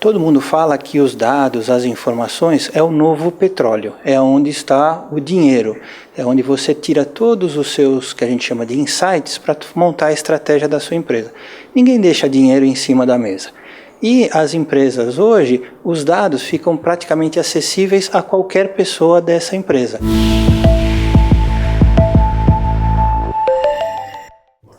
Todo mundo fala que os dados, as informações é o novo petróleo, é onde está o dinheiro, é onde você tira todos os seus, que a gente chama de insights, para montar a estratégia da sua empresa. Ninguém deixa dinheiro em cima da mesa. E as empresas hoje, os dados ficam praticamente acessíveis a qualquer pessoa dessa empresa.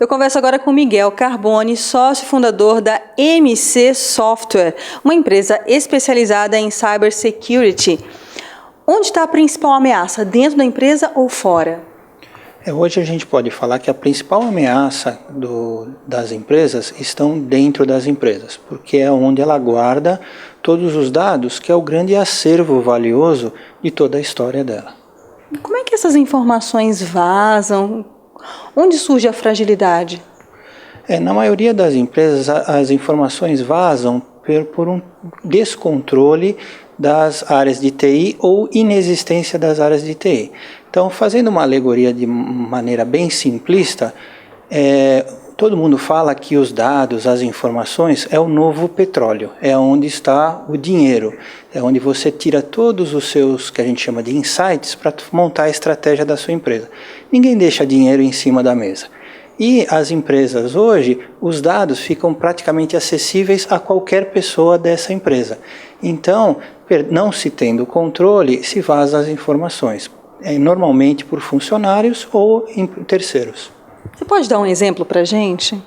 Eu converso agora com Miguel Carboni, sócio fundador da MC Software, uma empresa especializada em cybersecurity. Onde está a principal ameaça, dentro da empresa ou fora? Hoje a gente pode falar que a principal ameaça das empresas estão dentro das empresas, porque é onde ela guarda todos os dados, que é o grande acervo valioso de toda a história dela. Como é que essas informações vazam? Onde surge a fragilidade? Na maioria das empresas, as informações vazam por um descontrole das áreas de TI ou inexistência das áreas de TI. Então, fazendo uma alegoria de maneira bem simplista, todo mundo fala que os dados, as informações é o novo petróleo, é onde está o dinheiro, é onde você tira todos os seus, que a gente chama de insights, para montar a estratégia da sua empresa. Ninguém deixa dinheiro em cima da mesa. E as empresas hoje, os dados ficam praticamente acessíveis a qualquer pessoa dessa empresa. Então, não se tendo controle, se vaza as informações, normalmente por funcionários ou em terceiros. Você pode dar um exemplo para a gente?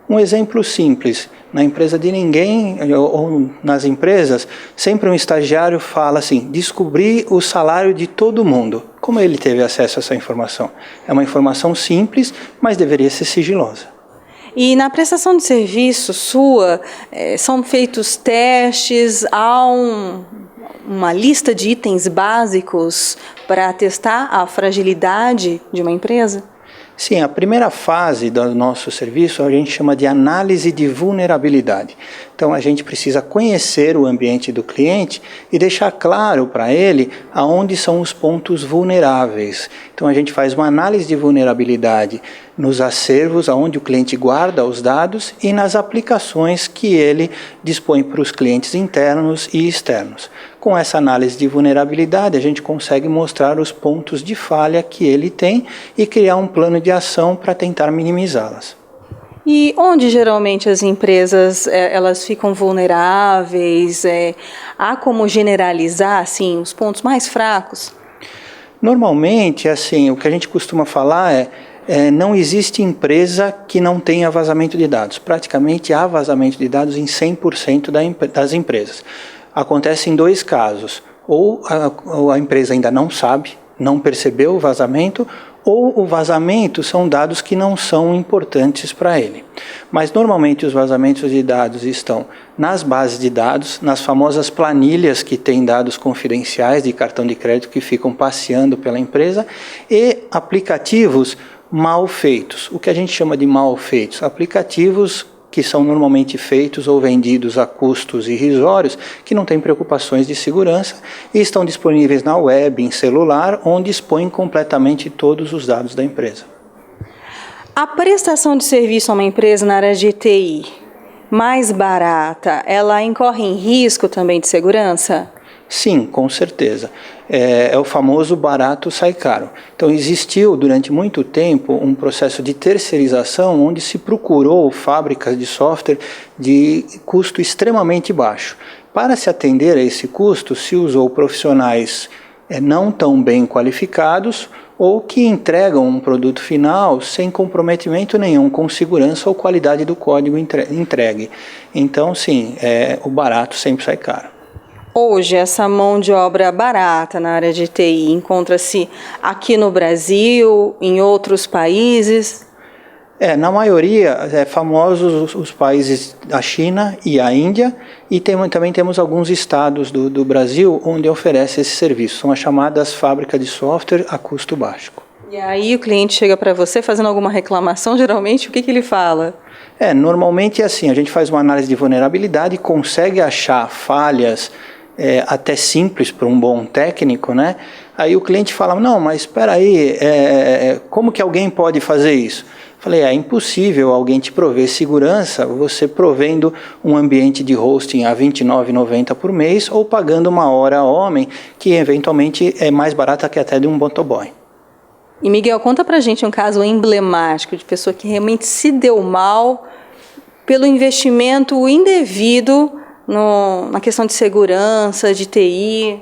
Um exemplo simples, na empresa de ninguém, ou nas empresas, sempre um estagiário fala assim, descobri o salário de todo mundo. Como ele teve acesso a essa informação? É uma informação simples, mas deveria ser sigilosa. E na prestação de serviço sua, são feitos testes, há uma lista de itens básicos para testar a fragilidade de uma empresa? Sim, a primeira fase do nosso serviço a gente chama de análise de vulnerabilidade. Então a gente precisa conhecer o ambiente do cliente e deixar claro para ele aonde são os pontos vulneráveis. Então a gente faz uma análise de vulnerabilidade nos acervos, aonde o cliente guarda os dados e nas aplicações que ele dispõe para os clientes internos e externos. Com essa análise de vulnerabilidade, a gente consegue mostrar os pontos de falha que ele tem e criar um plano de ação para tentar minimizá-las. E onde geralmente as empresas elas ficam vulneráveis? Há como generalizar assim, os pontos mais fracos? Normalmente, assim, o que a gente costuma falar não existe empresa que não tenha vazamento de dados. Praticamente há vazamento de dados em 100% das empresas. Acontece em dois casos, ou a empresa ainda não sabe, não percebeu o vazamento, ou o vazamento são dados que não são importantes para ele. Mas normalmente os vazamentos de dados estão nas bases de dados, nas famosas planilhas que têm dados confidenciais de cartão de crédito que ficam passeando pela empresa e aplicativos mal feitos. O que a gente chama de mal feitos? Aplicativos que são normalmente feitos ou vendidos a custos irrisórios, que não têm preocupações de segurança e estão disponíveis na web, em celular, onde expõem completamente todos os dados da empresa. A prestação de serviço a uma empresa na área de TI mais barata, ela incorre em risco também de segurança? Sim, com certeza. É o famoso barato sai caro. Então existiu durante muito tempo um processo de terceirização onde se procurou fábricas de software de custo extremamente baixo. Para se atender a esse custo, se usou profissionais não tão bem qualificados ou que entregam um produto final sem comprometimento nenhum com segurança ou qualidade do código entregue. Então sim, o barato sempre sai caro. Hoje, essa mão de obra barata na área de TI encontra-se aqui no Brasil, em outros países? Na maioria, famosos os países da China e a Índia, e também temos alguns estados do Brasil onde oferece esse serviço. São as chamadas fábricas de software a custo baixo. E aí o cliente chega para você fazendo alguma reclamação, geralmente, o que ele fala? Normalmente é assim, a gente faz uma análise de vulnerabilidade e consegue achar falhas até simples para um bom técnico, né? Aí o cliente fala, não, mas espera aí, como que alguém pode fazer isso? Falei, é impossível alguém te prover segurança você provendo um ambiente de hosting a R$ 29,90 por mês ou pagando uma hora a homem, que eventualmente é mais barata que até de um motoboy. E Miguel, conta pra gente um caso emblemático de pessoa que realmente se deu mal pelo investimento indevido na questão de segurança, de TI.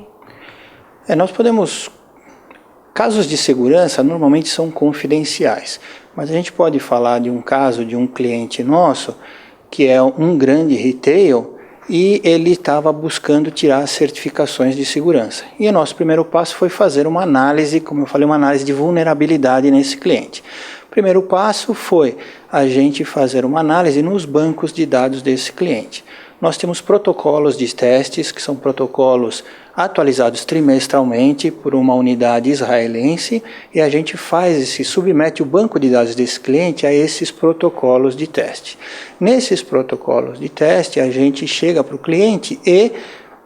Nós podemos... Casos de segurança normalmente são confidenciais, mas a gente pode falar de um caso de um cliente nosso que é um grande retail e ele estava buscando tirar certificações de segurança. E o nosso primeiro passo foi fazer uma análise, como eu falei, uma análise de vulnerabilidade nesse cliente. O primeiro passo foi a gente fazer uma análise nos bancos de dados desse cliente. Nós temos protocolos de testes, que são protocolos atualizados trimestralmente por uma unidade israelense, e a gente submete o banco de dados desse cliente a esses protocolos de teste. Nesses protocolos de teste, a gente chega para o cliente e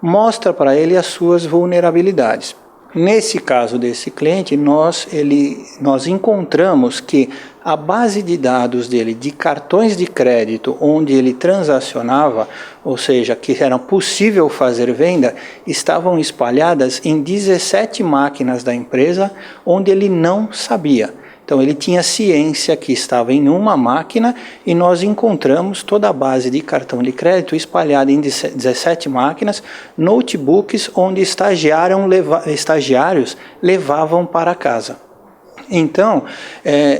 mostra para ele as suas vulnerabilidades. Nesse caso desse cliente, nós encontramos que a base de dados dele de cartões de crédito onde ele transacionava, ou seja, que era possível fazer venda, estavam espalhadas em 17 máquinas da empresa onde ele não sabia. Então ele tinha ciência que estava em uma máquina e nós encontramos toda a base de cartão de crédito espalhada em 17 máquinas, notebooks onde estagiários levavam para casa. Então,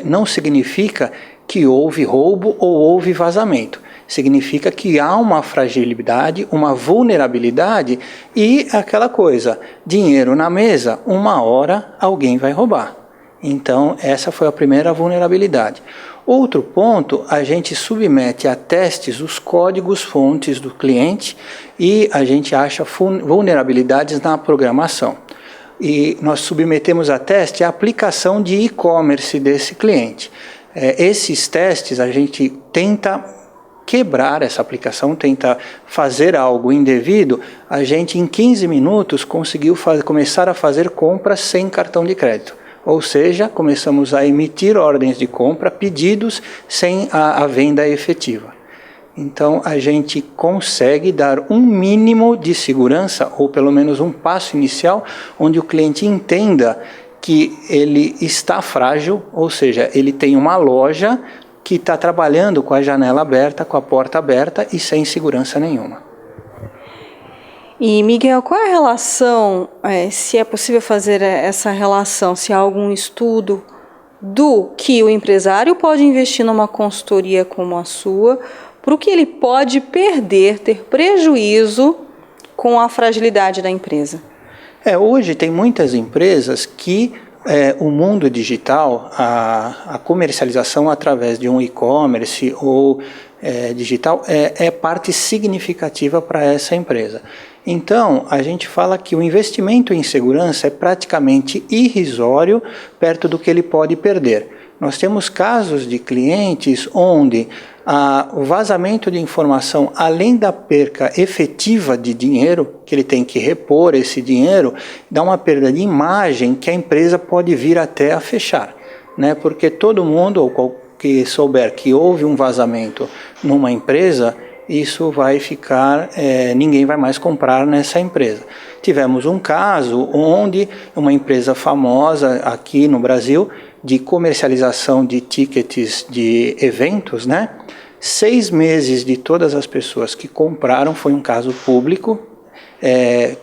não significa que houve roubo ou houve vazamento. Significa que há uma fragilidade, uma vulnerabilidade e aquela coisa, dinheiro na mesa, uma hora alguém vai roubar. Então, essa foi a primeira vulnerabilidade. Outro ponto, a gente submete a testes os códigos-fontes do cliente e a gente acha vulnerabilidades na programação. E nós submetemos a teste a aplicação de e-commerce desse cliente. Esses testes, a gente tenta quebrar essa aplicação, tenta fazer algo indevido. A gente, em 15 minutos, conseguiu começar a fazer compras sem cartão de crédito. Ou seja, começamos a emitir ordens de compra, pedidos sem a venda efetiva. Então, a gente consegue dar um mínimo de segurança, ou pelo menos um passo inicial, onde o cliente entenda que ele está frágil, ou seja, ele tem uma loja que está trabalhando com a janela aberta, com a porta aberta e sem segurança nenhuma. E, Miguel, qual é a relação, se é possível fazer essa relação, se há algum estudo do que o empresário pode investir numa consultoria como a sua, para o que ele pode perder, ter prejuízo com a fragilidade da empresa? Hoje tem muitas empresas que o mundo digital, a comercialização através de um e-commerce ou digital é parte significativa para essa empresa. Então, a gente fala que o investimento em segurança é praticamente irrisório perto do que ele pode perder. Nós temos casos de clientes onde o vazamento de informação, além da perca efetiva de dinheiro, que ele tem que repor esse dinheiro, dá uma perda de imagem que a empresa pode vir até a fechar, né? Porque todo mundo, ou que souber que houve um vazamento numa empresa, isso vai ficar, ninguém vai mais comprar nessa empresa. Tivemos um caso onde uma empresa famosa aqui no Brasil, de comercialização de tickets de eventos, né? 6 meses de todas as pessoas que compraram, foi um caso público,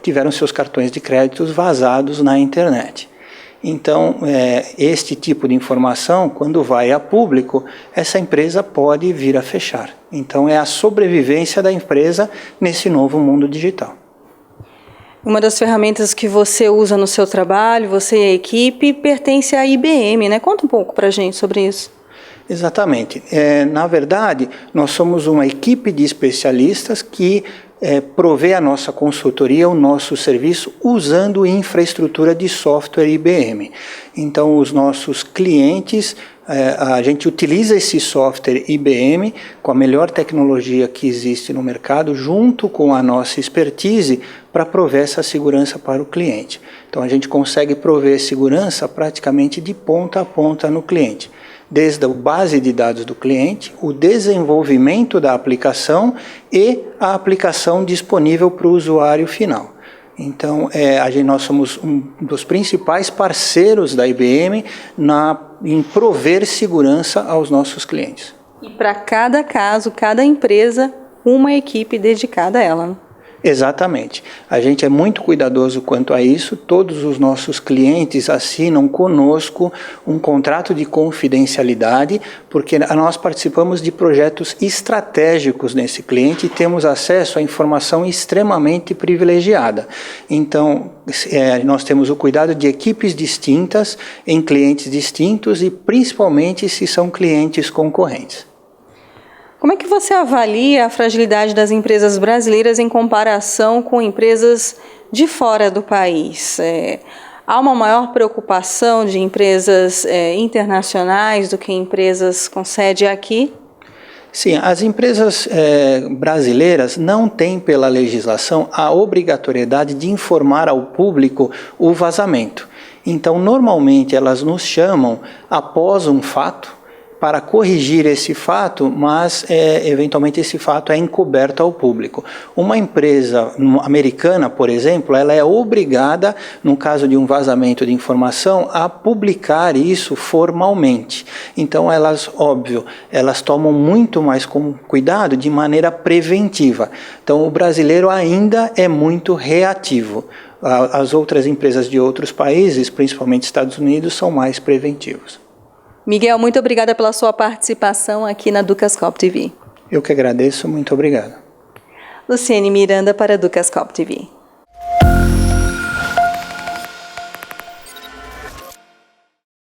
tiveram seus cartões de créditos vazados na internet. Então, este tipo de informação, quando vai a público, essa empresa pode vir a fechar. Então, é a sobrevivência da empresa nesse novo mundo digital. Uma das ferramentas que você usa no seu trabalho, você e a equipe, pertence à IBM, né? Conta um pouco para a gente sobre isso. Exatamente. Na verdade, nós somos uma equipe de especialistas que provê a nossa consultoria, o nosso serviço, usando infraestrutura de software IBM. Então, os nossos clientes, a gente utiliza esse software IBM com a melhor tecnologia que existe no mercado, junto com a nossa expertise, para prover essa segurança para o cliente. Então, a gente consegue prover segurança praticamente de ponta a ponta no cliente. desde a base de dados do cliente, o desenvolvimento da aplicação e a aplicação disponível para o usuário final. Então, nós somos um dos principais parceiros da IBM em prover segurança aos nossos clientes. E para cada caso, cada empresa, uma equipe dedicada a ela, né? Exatamente. A gente é muito cuidadoso quanto a isso. Todos os nossos clientes assinam conosco um contrato de confidencialidade, porque nós participamos de projetos estratégicos nesse cliente e temos acesso a informação extremamente privilegiada. Então, nós temos o cuidado de equipes distintas, em clientes distintos e principalmente se são clientes concorrentes. Como é que você avalia a fragilidade das empresas brasileiras em comparação com empresas de fora do país? Há uma maior preocupação de empresas internacionais do que empresas com sede aqui? Sim, as empresas brasileiras não têm pela legislação a obrigatoriedade de informar ao público o vazamento. Então, normalmente elas nos chamam após um fato, para corrigir esse fato, mas eventualmente esse fato é encoberto ao público. Uma empresa americana, por exemplo, ela é obrigada, no caso de um vazamento de informação, a publicar isso formalmente. Então elas tomam muito mais cuidado de maneira preventiva. Então o brasileiro ainda é muito reativo. As outras empresas de outros países, principalmente Estados Unidos, são mais preventivos. Miguel, muito obrigada pela sua participação aqui na Ducascope TV. Eu que agradeço, muito obrigado. Luciene Miranda para a Ducascope TV.